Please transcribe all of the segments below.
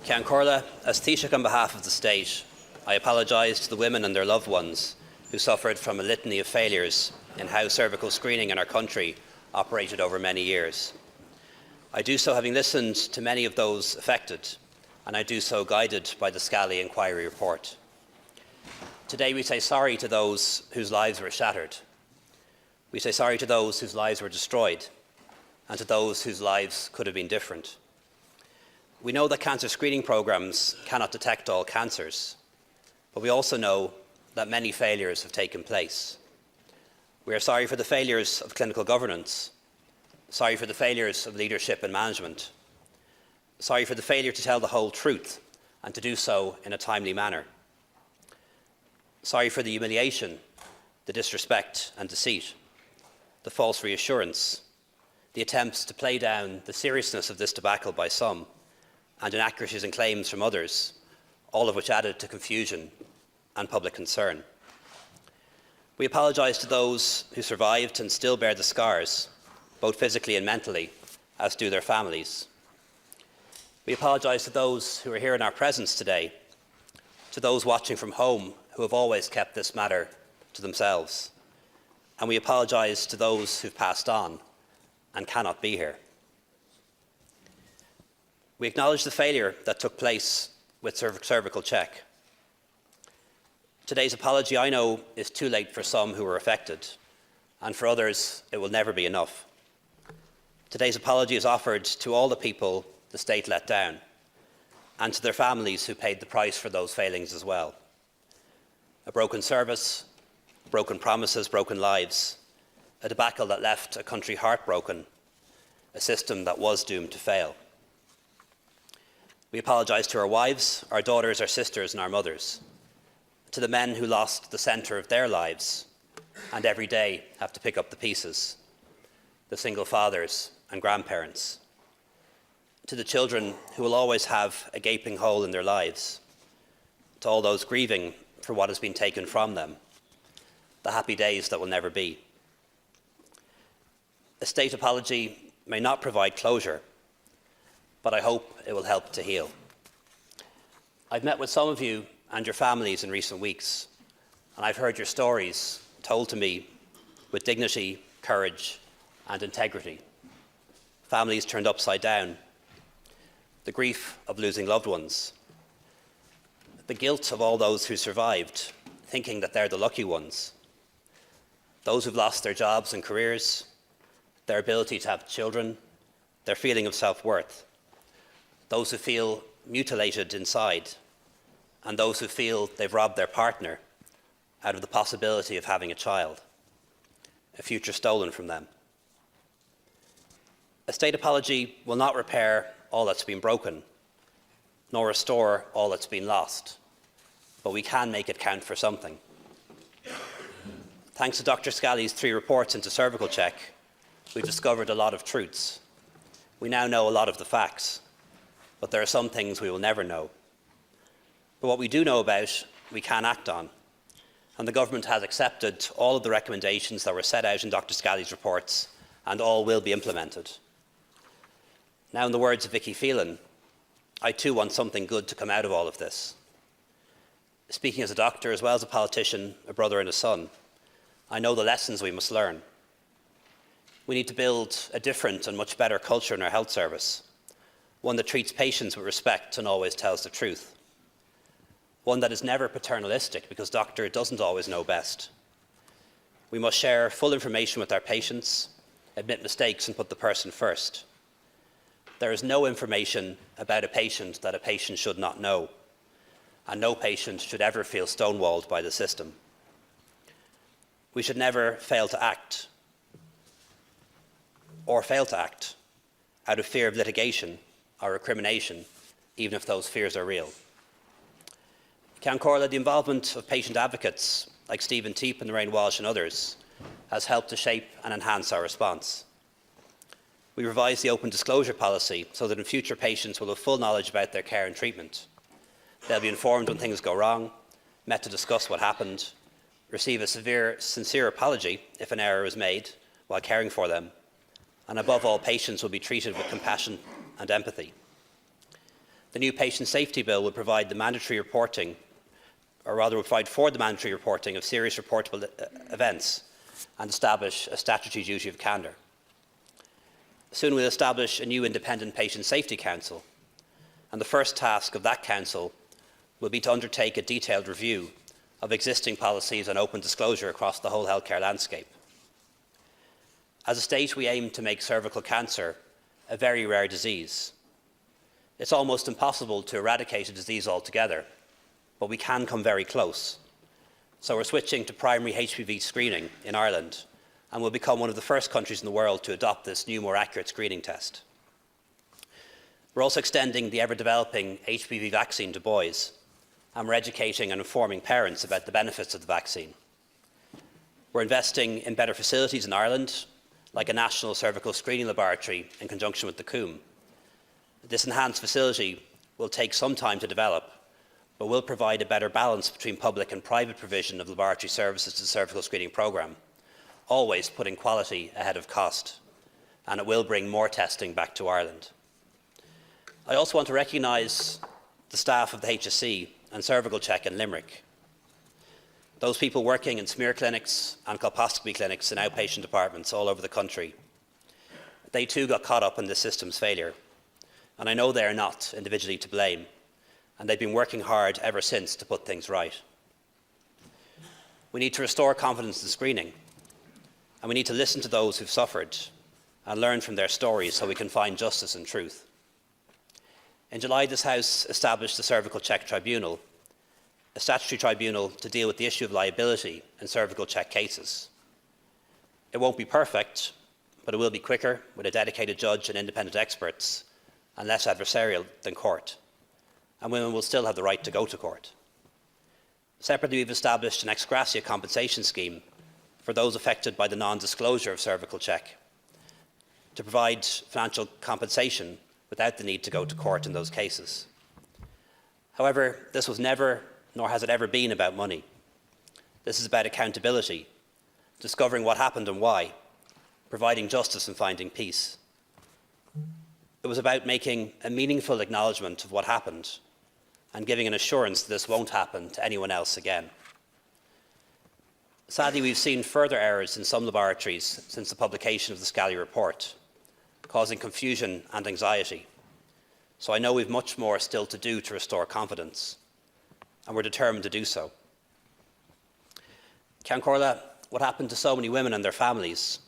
Ceann Comhairle, as Taoiseach on behalf of the state, I apologise to the women and their loved ones who suffered from a litany of failures in how cervical screening in our country operated over many years. I do so having listened to many of those affected, and I do so guided by the Scally Inquiry report. Today we say sorry to those whose lives were shattered. We say sorry to those whose lives were destroyed, and to those whose lives could have been different. We know that cancer screening programmes cannot detect all cancers, but we also know that many failures have taken place. We are sorry for the failures of clinical governance, sorry for the failures of leadership and management, sorry for the failure to tell the whole truth and to do so in a timely manner. Sorry for the humiliation, the disrespect and deceit, the false reassurance, the attempts to play down the seriousness of this debacle by some, and inaccuracies and claims from others, all of which added to confusion and public concern. We apologise to those who survived and still bear the scars, both physically and mentally, as do their families. We apologise to those who are here in our presence today, to those watching from home who have always kept this matter to themselves, and we apologise to those who've passed on and cannot be here. We acknowledge the failure that took place with Cervical Check. Today's apology, I know, is too late for some who were affected, and for others it will never be enough. Today's apology is offered to all the people the state let down, and to their families who paid the price for those failings as well. A broken service, broken promises, broken lives, a debacle that left a country heartbroken, a system that was doomed to fail. We apologise to our wives, our daughters, our sisters and our mothers, to the men who lost the centre of their lives and every day have to pick up the pieces, the single fathers and grandparents, to the children who will always have a gaping hole in their lives, to all those grieving for what has been taken from them, the happy days that will never be. A state apology may not provide closure, but I hope it will help to heal. I've met with some of you and your families in recent weeks, and I've heard your stories told to me with dignity, courage and integrity. Families turned upside down, the grief of losing loved ones, the guilt of all those who survived, thinking that they're the lucky ones, those who've lost their jobs and careers, their ability to have children, their feeling of self-worth, those who feel mutilated inside, and those who feel they've robbed their partner out of the possibility of having a child, a future stolen from them. A state apology will not repair all that's been broken, nor restore all that's been lost, but we can make it count for something. Thanks to Dr. Scally's 3 reports into Cervical Check, we've discovered a lot of truths. We now know a lot of the facts, but there are some things we will never know. But what we do know about, we can act on. And the government has accepted all of the recommendations that were set out in Dr. Scally's reports, and all will be implemented. Now, in the words of Vicky Phelan, I too want something good to come out of all of this. Speaking as a doctor, as well as a politician, a brother and a son, I know the lessons we must learn. We need to build a different and much better culture in our health service, one that treats patients with respect and always tells the truth, one that is never paternalistic because doctor doesn't always know best. We must share full information with our patients, admit mistakes and put the person first. There is no information about a patient that a patient should not know, and no patient should ever feel stonewalled by the system. We should never fail to act out of fear of litigation or recrimination, even if those fears are real. Ceann Comhairle, the involvement of patient advocates like Stephen Teep and Lorraine Walsh and others has helped to shape and enhance our response. We revised the open disclosure policy so that in future patients will have full knowledge about their care and treatment. They'll be informed when things go wrong, met to discuss what happened, receive a sincere apology if an error is made while caring for them, and above all, patients will be treated with compassion and empathy. The new Patient Safety Bill will provide the mandatory reporting, or rather will provide for the mandatory reporting of serious reportable events and establish a statutory duty of candour. Soon we'll establish a new independent Patient Safety Council, and the first task of that council will be to undertake a detailed review of existing policies on open disclosure across the whole healthcare landscape. As a state, we aim to make cervical cancer a very rare disease. It's almost impossible to eradicate a disease altogether, but we can come very close. So we're switching to primary HPV screening in Ireland, and will become one of the first countries in the world to adopt this new, more accurate screening test. We're also extending the ever-developing HPV vaccine to boys, and we're educating and informing parents about the benefits of the vaccine. We're investing in better facilities in Ireland, like a national cervical screening laboratory in conjunction with the CUM. This enhanced facility will take some time to develop, but will provide a better balance between public and private provision of laboratory services to the cervical screening programme, always putting quality ahead of cost, and it will bring more testing back to Ireland. I also want to recognise the staff of the HSE and Cervical Check in Limerick. Those people working in smear clinics and colposcopy clinics in outpatient departments all over the country. They too got caught up in the system's failure, and I know they are not individually to blame, and they've been working hard ever since to put things right. We need to restore confidence in screening, and we need to listen to those who've suffered and learn from their stories so we can find justice and truth. In July, this House established the Cervical Check Tribunal, a statutory tribunal to deal with the issue of liability in cervical check cases. It won't be perfect, but it will be quicker, with a dedicated judge and independent experts, and less adversarial than court. And women will still have the right to go to court. Separately, we've established an ex gratia compensation scheme for those affected by the non-disclosure of cervical check, to provide financial compensation without the need to go to court in those cases. However, this was never, nor has it ever been, about money. This is about accountability, discovering what happened and why, providing justice and finding peace. It was about making a meaningful acknowledgement of what happened and giving an assurance that this won't happen to anyone else again. Sadly, we've seen further errors in some laboratories since the publication of the Scally report, causing confusion and anxiety. So I know we've much more still to do to restore confidence, and we're determined to do so. Ceann Comhairle, what happened to so many women and their families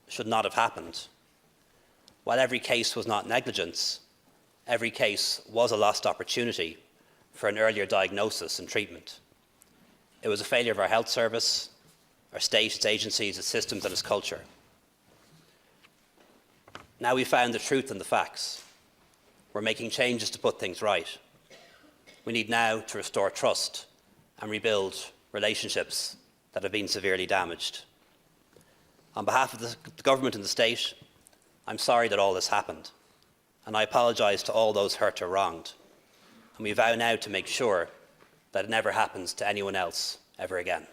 should not have happened. While every case was not negligence, every case was a lost opportunity for an earlier diagnosis and treatment. It was a failure of our health service, our state, its agencies, its systems and its culture. Now we've found the truth and the facts. We're making changes to put things right. We need now to restore trust and rebuild relationships that have been severely damaged. On behalf of the government and the state, I'm sorry that all this happened, and I apologise to all those hurt or wronged. And we vow now to make sure that it never happens to anyone else ever again.